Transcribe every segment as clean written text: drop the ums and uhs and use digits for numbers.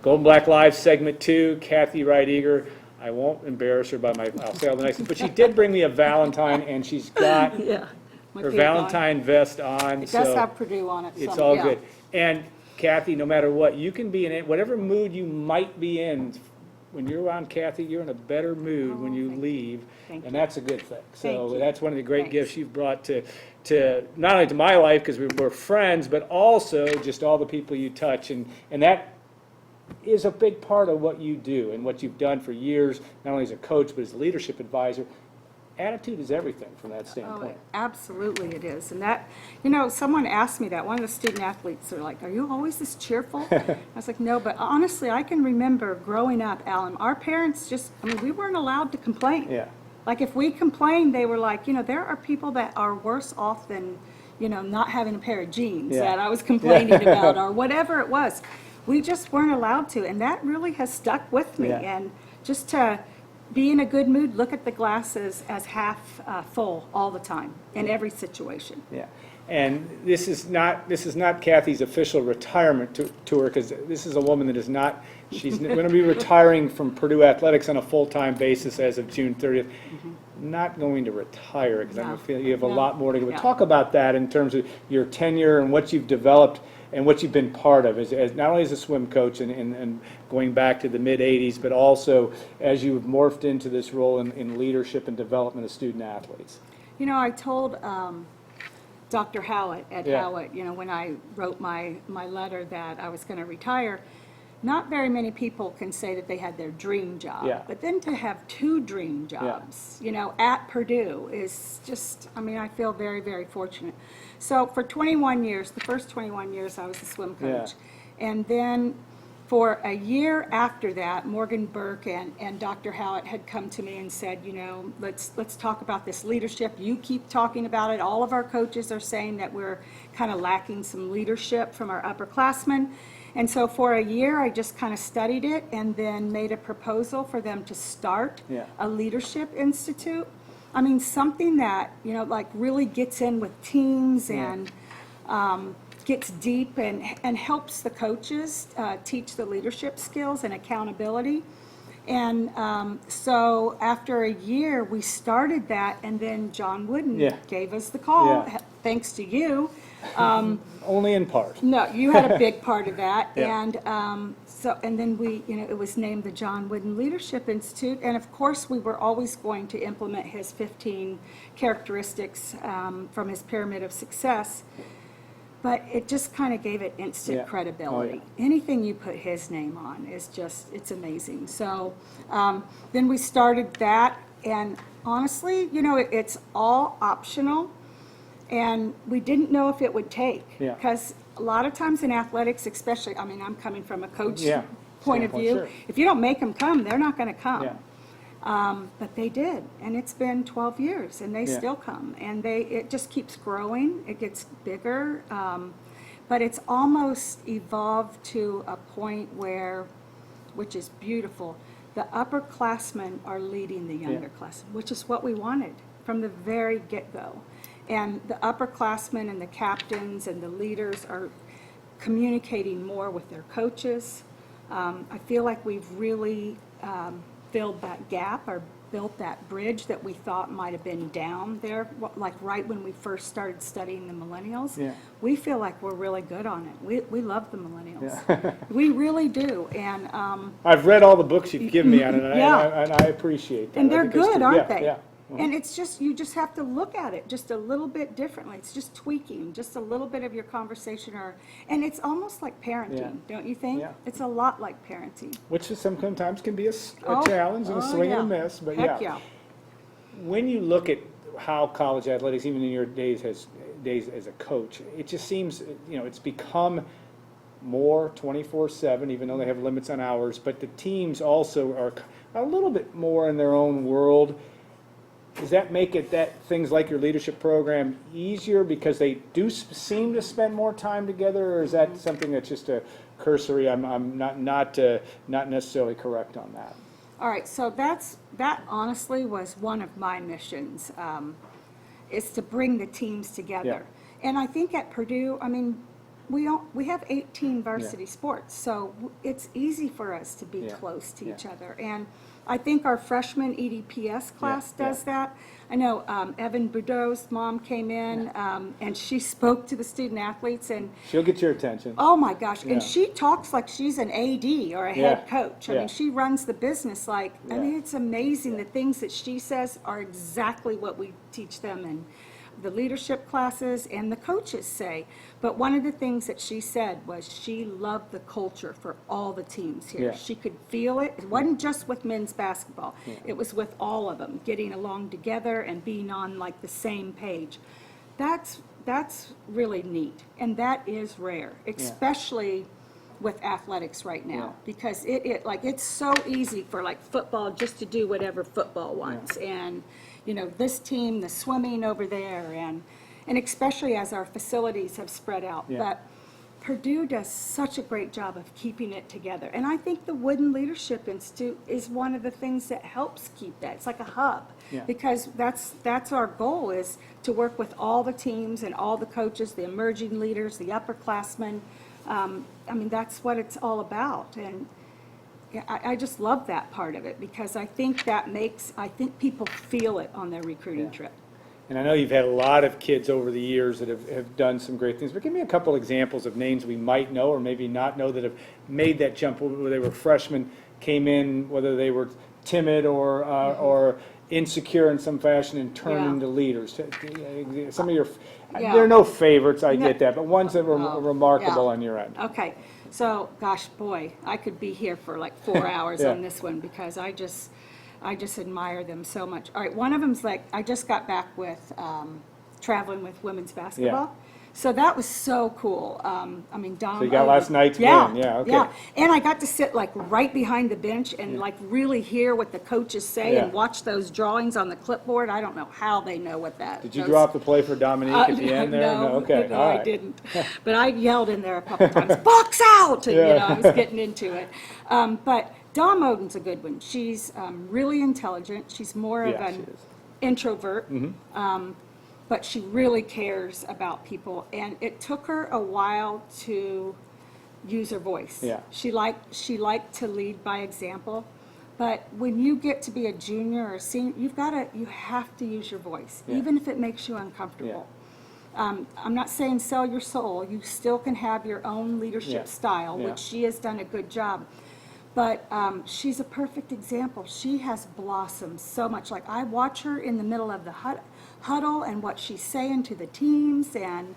Golden Black Live segment 2, Cathy Wright-Eger. I won't embarrass her by I'll say all the nice things, but she did bring me a Valentine, and she's got Yeah. my her feet on. Valentine vest on. It does so have Purdue on it. it's so, all yeah. good. And Cathy, no matter what, you can be in it, whatever mood you might be in, when you're around Cathy, you're in a better mood when you thank you. leave, Thank and you. that's a good thing. Thank So you. that's one of the great Thanks. gifts you've brought to not only to my life, because we're friends, but also just all the people you touch, and that is a big part of what you do and what you've done for years, not only as a coach, but as a leadership advisor. Attitude is everything from that Oh, standpoint. absolutely it is. And that, someone asked me that. One of the student athletes are like, are you always this cheerful? I was like, no, but honestly, I can remember growing up, Alan, our parents we weren't allowed to complain. Yeah. Like if we complained, they were like, there are people that are worse off than, not having a pair of jeans Yeah. that I was complaining about or whatever it was. We just weren't allowed to. And that really has stuck with me. Yeah. And just to be in a good mood, look at the glasses as half full all the time in every situation. Yeah, and this is not Cathy's official retirement tour, because this is a woman that is not. She's going to be retiring from Purdue athletics on a full-time basis as of June 30th. Not going to retire, because I No. feel you have a No. lot more to go. Yeah. Talk about that in terms of your tenure and what you've developed and what you've been part of, as not only as a swim coach and going back to the mid-'80s, but also as you've morphed into this role in leadership and development of student athletes. I told Dr. Howitt at Yeah. Howitt, when I wrote my letter that I was going to retire, not very many people can say that they had their dream job. Yeah. But then to have 2 dream jobs, at Purdue is just, I feel very, very fortunate. So for 21 years, the first 21 years I was a swim coach. Yeah. And then for a year after that, Morgan Burke and Dr. Howitt had come to me and said, let's talk about this leadership. You keep talking about it. All of our coaches are saying that we're kind of lacking some leadership from our upperclassmen. And so for a year, I just kind of studied it and then made a proposal for them to start Yeah. a leadership institute. Something that, really gets in with teams and gets deep and helps the coaches teach the leadership skills and accountability. And so after a year, we started that, and then John Wooden Yeah. gave us the call, Yeah. thanks to you. Only in part. No, you had a big part of that. Yeah. And then we, it was named the John Wooden Leadership Institute. And of course, we were always going to implement his 15 characteristics from his pyramid of success. But it just kind of gave it instant Yeah. credibility. Oh, yeah. Anything you put his name on is just, it's amazing. So then we started that, and honestly, it's all optional, and we didn't know if it would take. Yeah. Because a lot of times in athletics, especially, I'm coming from a coach Yeah. point of Standpoint, view. sure. If you don't make them come, they're not going to come. Yeah. But they did, and it's been 12 years, and they Yeah. still come, and it just keeps growing. It gets bigger, but it's almost evolved to a point which is beautiful. The upperclassmen are leading the younger classmen, which is what we wanted from the very get-go. And the upperclassmen and the captains and the leaders are communicating more with their coaches. I feel like we've really filled that gap or built that bridge that we thought might have been down there, like right when we first started studying the millennials. Yeah. We feel like we're really good on it. We love the millennials. Yeah. We really do. And I've read all the books you've given me on it, and, Yeah. and I appreciate that. and I they're think it's good, true. aren't Yeah, they? Yeah. And it's just, you just have to look at it just a little bit differently. It's just tweaking, just a little bit of your conversation, and it's almost like parenting, Yeah. don't you think? Yeah. It's a lot like parenting. Which is sometimes can be a Oh, challenge and a oh, swing yeah. and a miss, but Heck yeah. When you look at how college athletics, even in your days as a coach, it just seems, it's become more 24/7, even though they have limits on hours, but the teams also are a little bit more in their own world. Does that make it that things like your leadership program easier because they do seem to spend more time together, or is that something that's just a cursory? I'm not necessarily correct on that. All right, so that honestly was one of my missions, is to bring the teams together. Yeah. And I think at Purdue, we have 18 varsity sports, so it's easy for us to be Yeah. close to each Yeah. other. And I think our freshman EDPS class Yeah. does that. I know Evan Boudreau's mom came in, and she spoke to the student athletes, and She'll get your attention. oh my gosh, Yeah. and she talks like she's an AD or a head Yeah. coach. I Yeah. mean, she runs the business like, I Yeah. mean, it's amazing. Yeah. The things that she says are exactly what we teach them in the leadership classes and the coaches say. But one of the things that she said was she loved the culture for all the teams here. Yeah. She could feel it. It wasn't just with men's basketball. Yeah. It was with all of them, getting along together and being on like the same page. That's really neat, and that is rare, especially with athletics right now, Yeah. because it's so easy for like football just to do whatever football wants, and you know, this team, the swimming over there, and especially as our facilities have spread out. Yeah. But Purdue does such a great job of keeping it together, and I think the Wooden Leadership Institute is one of the things that helps keep that. It's like a hub. Yeah. Because that's our goal, is to work with all the teams and all the coaches, the emerging leaders, the upperclassmen. I mean, that's what it's all about. And yeah, I just love that part of it, because I think I think people feel it on their recruiting Yeah. trip. And I know you've had a lot of kids over the years that have done some great things, but give me a couple examples of names we might know or maybe not know that have made that jump, whether they were freshmen, came in, whether they were timid or insecure in some fashion and turned Yeah. into leaders. Some of your, Yeah. there are no favorites, I No. get that, but ones that were Oh, remarkable yeah. on your end. Okay, so, gosh, boy, I could be here for like 4 hours Yeah. on this one, because I just admire them so much. All right, one of them's like, I just got back with traveling with women's basketball. So that was so cool. I mean, Dom. So you got last night's win. Yeah, okay. Yeah, and I got to sit like right behind the bench and like really hear what the coaches say and Yeah. watch those drawings on the clipboard. I don't know how they know what that. Did you those- drop the play for Dominique at the end there? No, Okay, no, all I right. didn't. But I yelled in there a couple times, "Box out!" And, you know, I was getting into it. But Dawn Oden's a good one. She's really intelligent. She's more of Yeah, an she is. introvert, but she really cares about people. And it took her a while to use her voice. Yeah. She liked to lead by example. But when you get to be a junior or a senior, you have to use your voice, Yeah. even if it makes you uncomfortable. I'm not saying sell your soul. You still can have your own leadership Yeah. style, Yeah. which she has done a good job. But she's a perfect example. She has blossomed so much. Like, I watch her in the middle of the huddle and what she's saying to the teams. And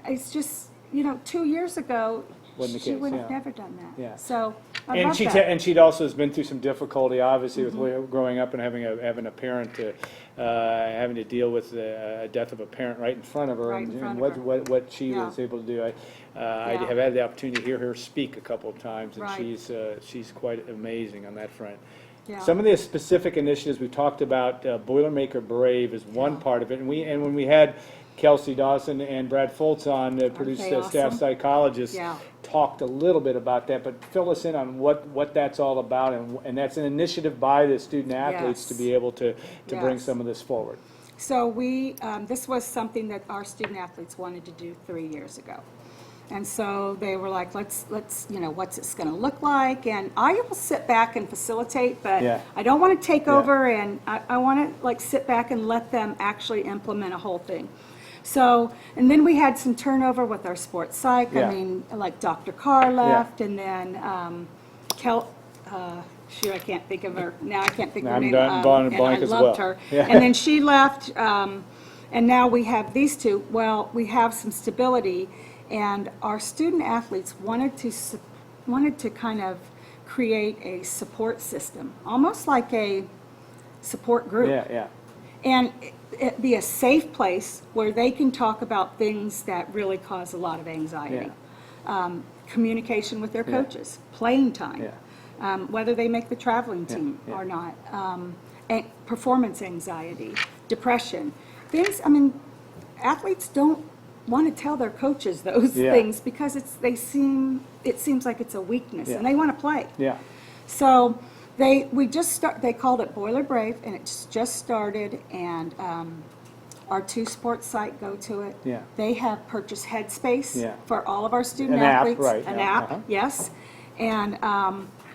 it's just, 2 years ago, Wasn't the she case, would have yeah. never done that. Yeah. So I And love she that. Mm-hmm. and she'd also has been through some difficulty, obviously, with growing up and having a parent having to deal with the death of a parent right in front of her, Right in and front what of her. what she Yeah. was able to do. I Yeah. have had the opportunity to hear her speak a couple of times, and Right. she's quite amazing on that front. Yeah. Some of the specific initiatives we talked about, Boilermaker Brave is one part of it, and when we had Kelsey Dawson and Brad Foltz on, produced they staff awesome? psychologists, Yeah. talked a little bit about that, but fill us in on what that's all about, and that's an initiative by the student athletes Yes. to be able to bring Yes. some of this forward. So this was something that our student athletes wanted to do 3 years ago. And so they were like, let's what's this going to look like? And I will sit back and facilitate, but Yeah. I don't want to take Yeah. over, and I want to sit back and let them actually implement a whole thing. So, and then we had some turnover with our sports psych. Yeah. I mean, like Dr. Carr left, and then I can't think of her, now I can't think of her I'm name. done- drawing a And blank I as loved well. her. Yeah. And then she left, and now we have these two. Well, we have some stability, and our student athletes wanted to kind of create a support system, almost like a support group. Yeah, yeah. And it be a safe place where they can talk about things that really cause a lot of anxiety. Communication with their Yeah. coaches, playing time, Yeah. whether they make the traveling team yeah. or not, performance anxiety, depression. Athletes don't want to tell their coaches those Yeah. things because it seems like it's a weakness, Yeah. and they want to play. Yeah. So they called it Boiler Brave, and it's just started, and Our Two Sports site go to it. Yeah. They have purchased Headspace Yeah. for all of our student An app, athletes. right, An yeah, app, uh-huh. yes. And,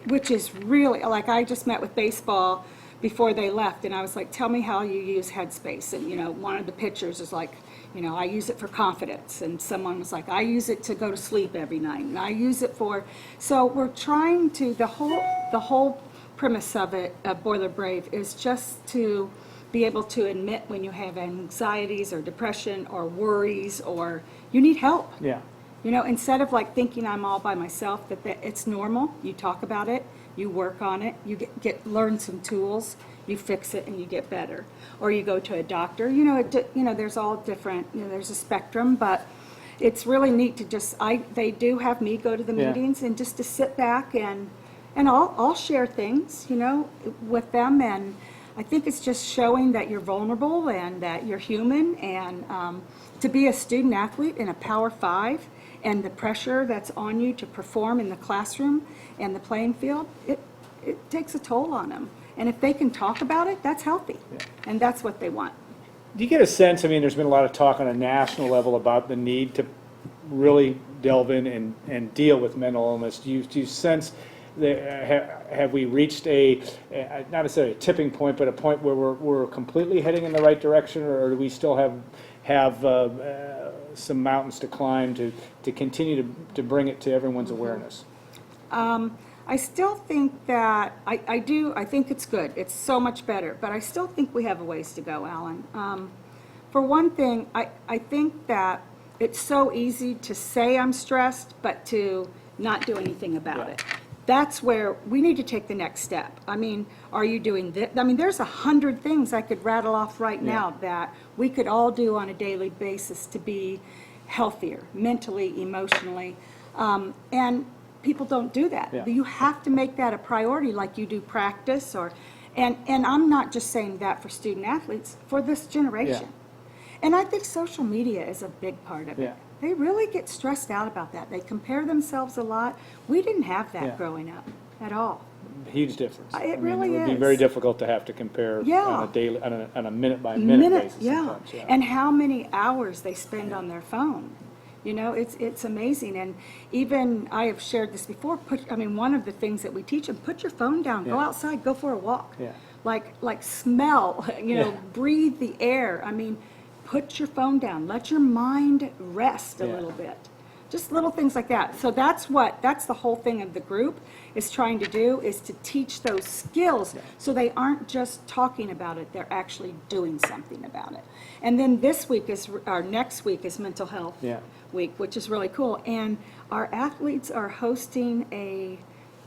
which is really, like, I just met with baseball before they left, and I was like, tell me how you use Headspace. And, you know, one of the pictures is like, you know, I use it for confidence. And someone was like, I use it to go to sleep every night. And I use it for, so we're trying to, the whole premise of it, of Boiler Brave, is just to be able to admit when you have anxieties or depression or worries or you need help. Yeah. You know, instead of like thinking I'm all by myself, that it's normal. You talk about it, you work on it, you learn some tools, you fix it, and you get better. Or you go to a doctor. You know, there's all different. You know, there's a spectrum, but it's really neat to just. They do have me go to the Yeah. meetings and just to sit back and I'll share things, you know, with them. And I think it's just showing that you're vulnerable and that you're human. And to be a student athlete in a Power 5 and the pressure that's on you to perform in the classroom and the playing field, it takes a toll on them. And if they can talk about it, that's healthy. Yeah. And that's what they want. Do you get a sense, I mean, there's been a lot of talk on a national level about the need to really delve in and deal with mental illness. Do you sense that, have we reached not necessarily a tipping point, but a point where we're completely heading in the right direction, or do we still have some mountains to climb to continue to bring it to everyone's awareness? I still think that, I think it's good. It's so much better. But I still think we have a ways to go, Alan. For one thing, I think that it's so easy to say I'm stressed, but to not do anything about Yeah. it. That's where we need to take the next step. I mean, are you doing this? I mean, there's 100 things I could rattle off right now that we could all do on a daily basis to be healthier, mentally, emotionally. And people don't do that. Yeah. You have to make that a priority like you do practice and I'm not just saying that for student athletes, for this generation. And I think social media is a big part of it. Yeah. They really get stressed out about that. They compare themselves a lot. We didn't have that Yeah. growing up at all. Huge difference. It really It would be is. very difficult to have to compare Yeah. on a daily, on a minute by minute basis sometimes. Yeah. And how many hours they spend on their phone. You know, it's amazing. And even, I have shared this before, one of the things that we teach them, put your phone down, go Yeah. outside, go for a walk. Yeah. Like smell, Yeah. breathe the air. I mean, put your phone down, let your mind rest a Yeah. little bit. Just little things like that. So that's the whole thing of the group is trying to do, is to teach those skills so they aren't just talking about it, they're actually doing something about it. And then next week is mental health Yeah. week, which is really cool. And our athletes are hosting a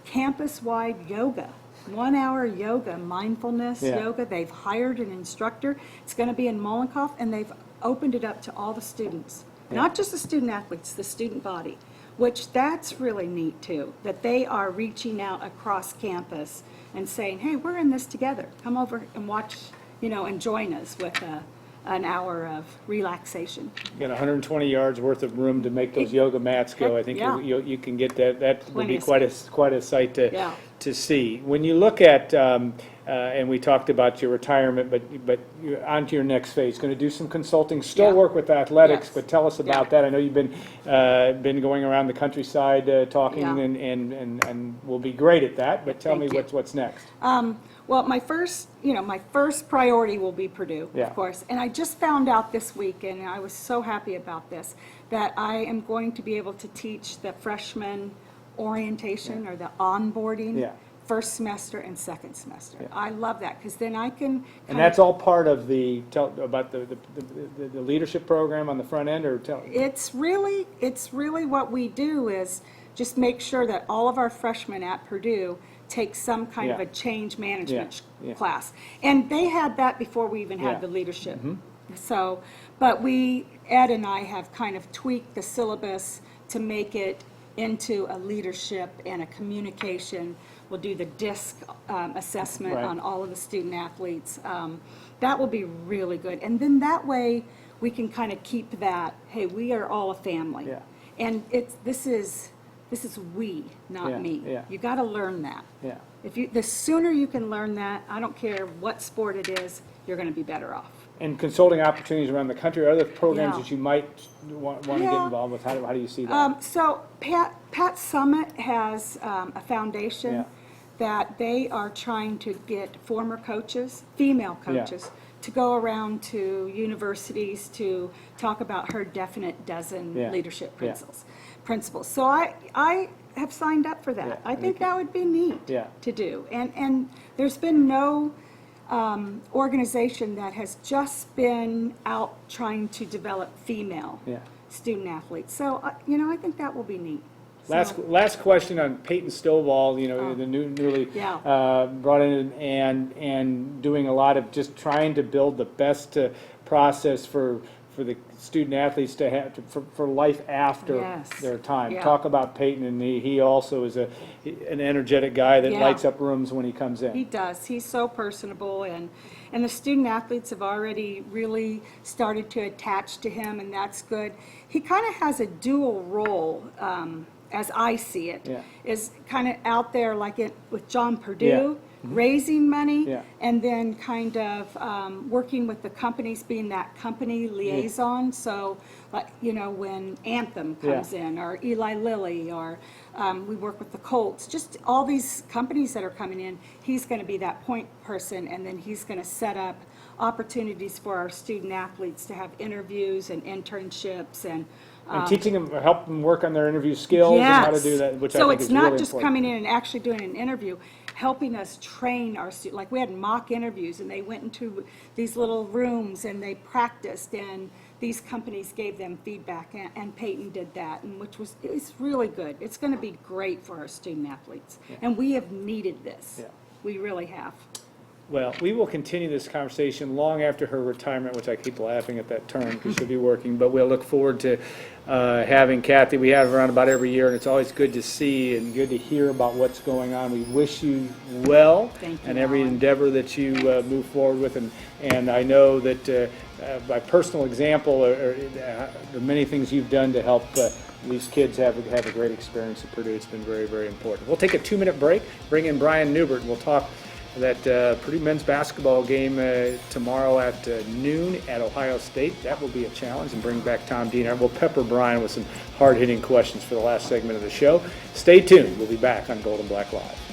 campus-wide yoga, 1 hour yoga, mindfulness Yeah. yoga. They've hired an instructor. It's going to be in Mollenkopf, and they've opened it up to all the students. Not just the student athletes, the student body, which that's really neat too, that they are reaching out across campus and saying, hey, we're in this together. Come over and watch, and join us with an hour of relaxation. You got 120 yards worth of room to make those yoga mats go. I think Yeah. you can get that. That would Plenty be of quite a sight Yeah. to see. When you look at, and we talked about your retirement, but you're on to your next phase. Going to do some consulting. Still Yeah. work with athletics, Yes. but tell us about Yeah. that. I know you've been going around the countryside talking, Yeah. and will be great at that. But tell me Thank you. what's next. Well, my first priority will be Purdue, Yeah. of course. And I just found out this week, and I was so happy about this, that I am going to be able to teach the freshman orientation or the onboarding Yeah. first semester and second semester. Yeah. I love that because then I can And that's all part of tell about the leadership program on the front end, or tell. It's really what we do is just make sure that all of our freshmen at Purdue take some kind of Yeah. a change management Yeah. class. And they had that before we even had Yeah. the leadership. Mm-hmm. So, but Ed and I have kind of tweaked the syllabus to make it into a leadership and a communication. We'll do the DISC assessment Right. on all of the student athletes. That will be really good. And then that way we can kind of keep that, hey, we are all a family. Yeah. And this is we, not Yeah, me. yeah. You got to learn that. Yeah. The sooner you can learn that, I don't care what sport it is, you're going to be better off. and consulting opportunities around the country, other programs Yeah. that you might want to get Yeah. involved with? How do you see that? So Pat Summit has a foundation Yeah. that they are trying to get former coaches, female Yeah. coaches, to go around to universities to talk about her definite dozen Yeah. leadership Yeah. principles. So I have signed up for that. Yeah. I think that would be neat Yeah. to do. And there's been no organization that has just been out trying to develop female Yeah. student athletes. So, I think that will be neat. Last question on Peyton Stovall, the newly Yeah. brought in and doing a lot of just trying to build the best process for the student athletes to have for life after Yes. their time. Yeah. Talk about Peyton, and he also is an energetic guy that Yeah. lights up rooms when he comes He in. does. He's so personable, and the student athletes have already really started to attach to him, and that's good. He kind of has a dual role, as I see it, Yeah. is kind of out there like with John Purdue, Yeah. raising money, Yeah. and then kind of working with the companies, being that company liaison. So, like, when Anthem comes in, or Eli Lilly, or we work with the Colts, just all these companies that are coming in, he's going to be that point person, and then he's going to set up opportunities for our student athletes to have interviews and internships and teaching them, help them work on their interview skills and how to do that, which I so think it's is really not just important. coming in and actually doing an interview, helping us train our students. Like, we had mock interviews, and they went into these little rooms and they practiced, and these companies gave them feedback, and Peyton did that, and it's really good. It's going to be great for our student athletes, and we have needed this. Yeah. We really have. Well, we will continue this conversation long after her retirement, which I keep laughing at that term because she'll be working, but we'll look forward to having Cathy. We have her on about every year, and it's always good to see and good to hear about what's going on. We wish you well Thank you, and every Alan. endeavor that you move forward with, and I know that by personal example, the many things you've done to help these kids have a great experience at Purdue. It's been very, very important. We'll take a 2-minute break, bring in Brian Newbert, and we'll talk that Purdue men's basketball game tomorrow at noon at Ohio State. That will be a challenge, and bring back Tom Diener. We'll pepper Brian with some hard-hitting questions for the last segment of the show. Stay tuned. We'll be back on Gold and Black Live.